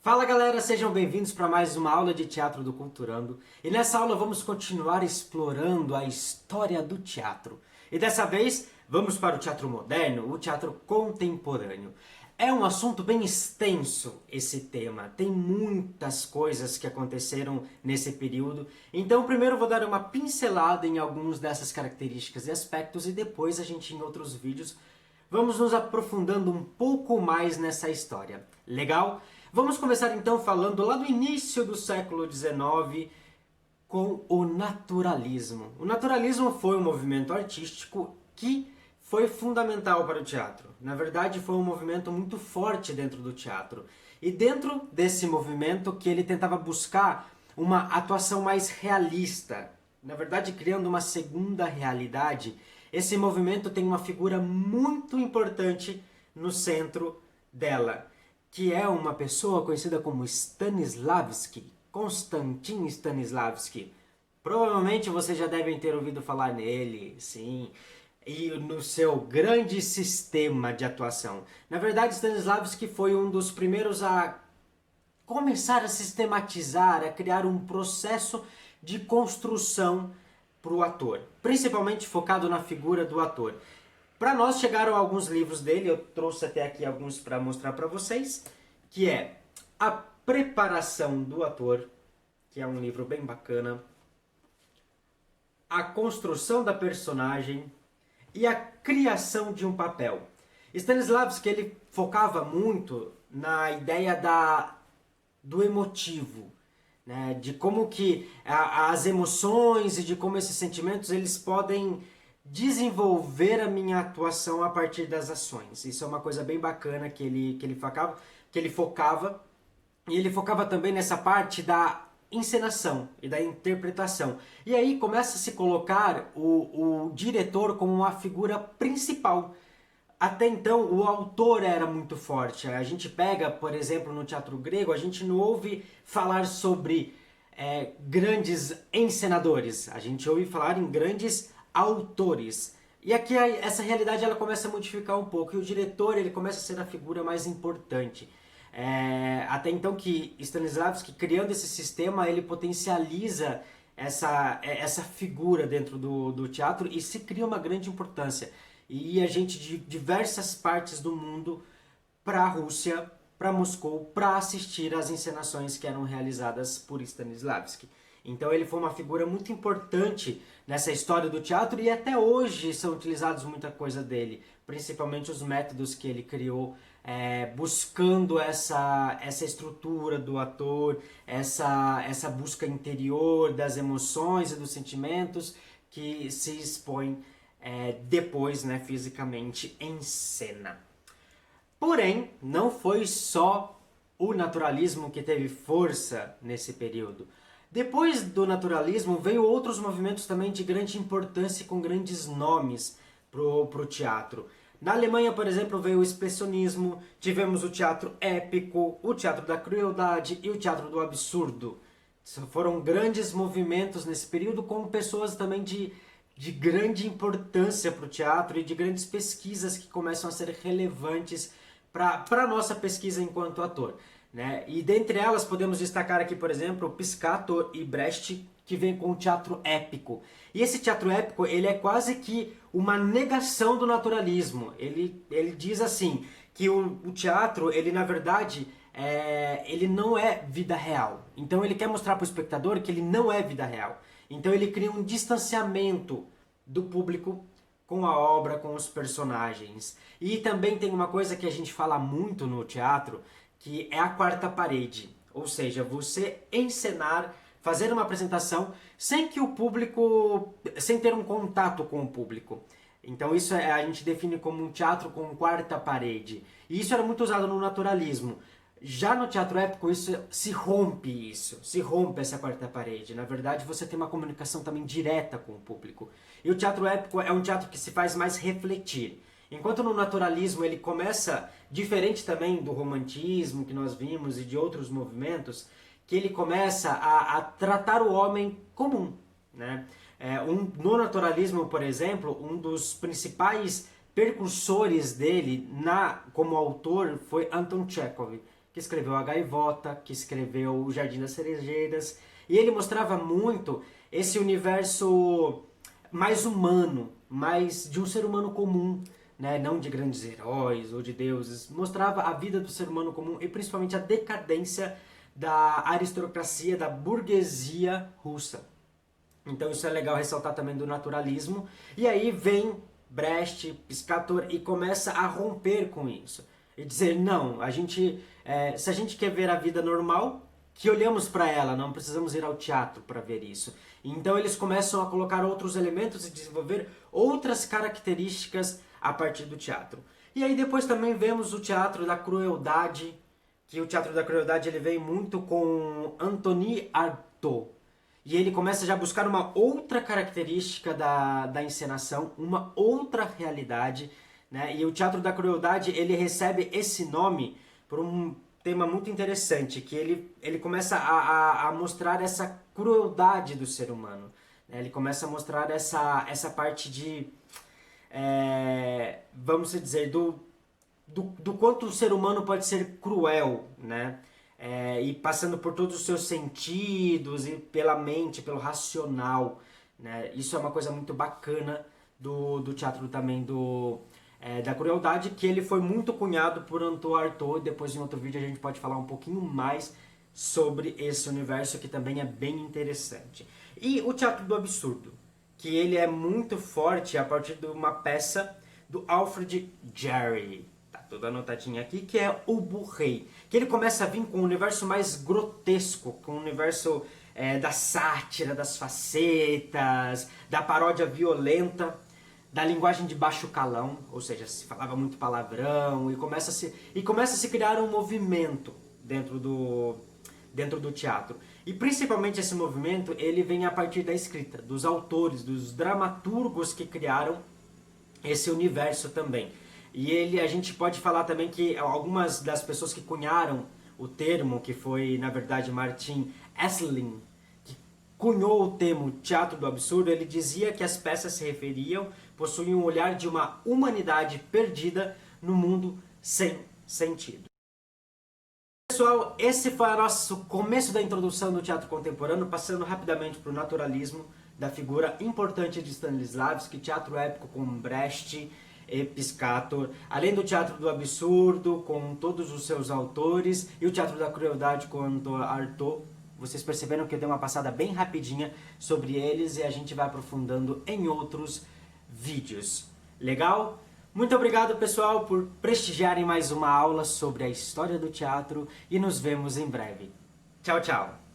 Fala galera, sejam bem-vindos para mais uma aula de teatro do Culturando. E nessa aula vamos continuar explorando a história do teatro. E dessa vez vamos para o teatro moderno, o teatro contemporâneo. É um assunto bem extenso esse tema, tem muitas coisas que aconteceram nesse período. Então primeiro vou dar uma pincelada em algumas dessas características e aspectos e depois a gente em outros vídeos vamos nos aprofundando um pouco mais nessa história. Legal? Vamos começar então falando lá do início do século XIX com o naturalismo. O naturalismo foi um movimento artístico que foi fundamental para o teatro. Na verdade, foi um movimento muito forte dentro do teatro. E dentro desse movimento que ele tentava buscar uma atuação mais realista, na verdade criando uma segunda realidade, esse movimento tem uma figura muito importante no centro dela, que é uma pessoa conhecida como Stanislavski, Konstantin Stanislavski. Provavelmente vocês já devem ter ouvido falar nele, sim, e no seu grande sistema de atuação. Na verdade, Stanislavski foi um dos primeiros a começar a sistematizar, a criar um processo de construção para o ator, principalmente focado na figura do ator. Para nós chegaram alguns livros dele, eu trouxe até aqui alguns para mostrar para vocês, que é A Preparação do Ator, que é um livro bem bacana, A Construção da Personagem e A Criação de um Papel. Stanislavski ele focava muito na ideia do emotivo, né? De como que as emoções e de como esses sentimentos eles podem desenvolver a minha atuação a partir das ações. Isso é uma coisa bem bacana que ele focava. E ele focava também nessa parte da encenação e da interpretação. E aí começa a se colocar o diretor como uma figura principal. Até então o autor era muito forte. A gente pega, por exemplo, no teatro grego, a gente não ouve falar sobre grandes encenadores. A gente ouve falar em grandes autores. E aqui essa realidade ela começa a modificar um pouco. E o diretor ele começa a ser a figura mais importante. Até então que Stanislavski, criando esse sistema, ele potencializa essa figura dentro do teatro e se cria uma grande importância. E a gente de diversas partes do mundo para a Rússia, para Moscou, para assistir às encenações que eram realizadas por Stanislavski. Então ele foi uma figura muito importante nessa história do teatro e até hoje são utilizados muita coisa dele, principalmente os métodos que ele criou, buscando essa estrutura do ator, essa busca interior das emoções e dos sentimentos que se expõe depois, né, fisicamente em cena. Porém, não foi só o naturalismo que teve força nesse período. Depois do naturalismo veio outros movimentos também de grande importância e com grandes nomes pro teatro. Na Alemanha, por exemplo, veio o expressionismo, tivemos o teatro épico, o teatro da crueldade e o teatro do absurdo. Foram grandes movimentos nesse período com pessoas também de grande importância para o teatro e de grandes pesquisas que começam a ser relevantes para a nossa pesquisa enquanto ator. Né? E dentre elas podemos destacar aqui, por exemplo, Piscator e Brecht, que vem com o teatro épico. E esse teatro épico ele é quase que uma negação do naturalismo. Ele diz assim, que o teatro, ele na verdade, ele não é vida real. Então ele quer mostrar para o espectador que ele não é vida real. Então ele cria um distanciamento do público com a obra, com os personagens. E também tem uma coisa que a gente fala muito no teatro, que é a quarta parede. Ou seja, você encenar, fazer uma apresentação sem que o público, sem ter um contato com o público. Então isso a gente define como um teatro com quarta parede. E isso era muito usado no naturalismo. Já no teatro épico se rompe essa quarta parede. Na verdade, você tem uma comunicação também direta com o público. E o teatro épico é um teatro que se faz mais refletir. Enquanto no naturalismo ele começa, diferente também do romantismo que nós vimos e de outros movimentos, que ele começa a tratar o homem comum. Né? No naturalismo, por exemplo, um dos principais percursores dele como autor foi Anton Chekhov. que escreveu A Gaivota, que escreveu O Jardim das Cerejeiras, e ele mostrava muito esse universo mais humano, mais de um ser humano comum, né? Não de grandes heróis ou de deuses. Mostrava a vida do ser humano comum e principalmente a decadência da aristocracia, da burguesia russa. Então isso é legal ressaltar também do naturalismo. E aí vem Brecht, Piscator, e começa a romper com isso. E dizer, não, se a gente quer ver a vida normal, que olhamos para ela, não precisamos ir ao teatro para ver isso. Então eles começam a colocar outros elementos e desenvolver outras características a partir do teatro. E aí depois também vemos o teatro da crueldade, que o teatro da crueldade ele vem muito com Anthony Artaud. E ele começa já a buscar uma outra característica da encenação, uma outra realidade, né? E o teatro da crueldade ele recebe esse nome por um tema muito interessante, que ele começa a mostrar essa crueldade do ser humano, né? Ele começa a mostrar essa parte de, vamos dizer, do quanto o ser humano pode ser cruel, né? E passando por todos os seus sentidos e pela mente, pelo racional, né? Isso é uma coisa muito bacana do teatro também da crueldade, que ele foi muito cunhado por Antoine Artaud. Depois em outro vídeo a gente pode falar um pouquinho mais sobre esse universo que também é bem interessante. E o teatro do absurdo, que ele é muito forte a partir de uma peça do Alfred Jarry. Toda anotadinha aqui, que é o Burrei, que ele começa a vir com um universo mais grotesco, com um universo da sátira, das facetas, da paródia violenta, da linguagem de baixo calão, ou seja, se falava muito palavrão, e começa a se criar um movimento dentro do teatro. E principalmente esse movimento, ele vem a partir da escrita, dos autores, dos dramaturgos que criaram esse universo também. E a gente pode falar também que algumas das pessoas que cunharam o termo, que foi, na verdade, Martin Esslin, que cunhou o termo teatro do absurdo, ele dizia que as peças se possuíam um olhar de uma humanidade perdida no mundo sem sentido. Pessoal, esse foi o nosso começo da introdução do teatro contemporâneo, passando rapidamente para o naturalismo da figura importante de Stanislavski, teatro épico com Brecht e Piscator, além do teatro do absurdo com todos os seus autores e o teatro da crueldade com Antoine Artaud. Vocês perceberam que eu dei uma passada bem rapidinha sobre eles e a gente vai aprofundando em outros vídeos. Legal? Muito obrigado, pessoal, por prestigiarem mais uma aula sobre a história do teatro e nos vemos em breve. Tchau, tchau!